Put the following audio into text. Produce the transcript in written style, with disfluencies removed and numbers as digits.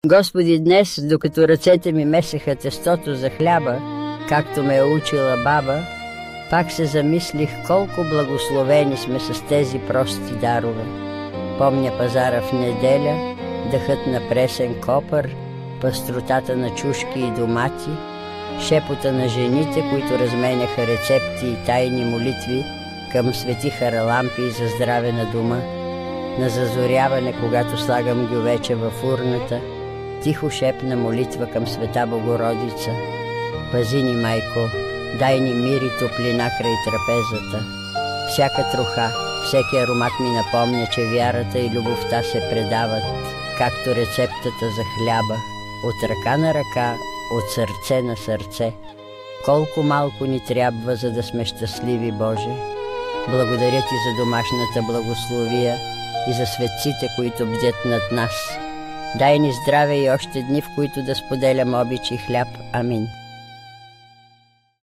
Господи, днес, докато ръцете ми месеха тестото за хляба, както ме е учила баба, пак се замислих колко благословени сме с тези прости дарове. Помня пазара в неделя, дъхът на пресен копър, пъстротата на чушки и домати, шепота на жените, които разменяха рецепти и тайни молитви към свети Харалампи за здраве на дома, на зазоряване, когато слагам гювеча във урната, тихо шепна молитва към света Богородица: пази ни, майко, дай ни мир и топлина край трапезата. Всяка троха, всеки аромат ми напомня, че вярата и любовта се предават, както рецептата за хляба, от ръка на ръка, от сърце на сърце. Колко малко ни трябва, за да сме щастливи, Боже! Благодаря Ти за домашната благословия и за светците, които бдят над нас. Дай ни здраве и още дни, в които да споделям обич и хляб. Амин.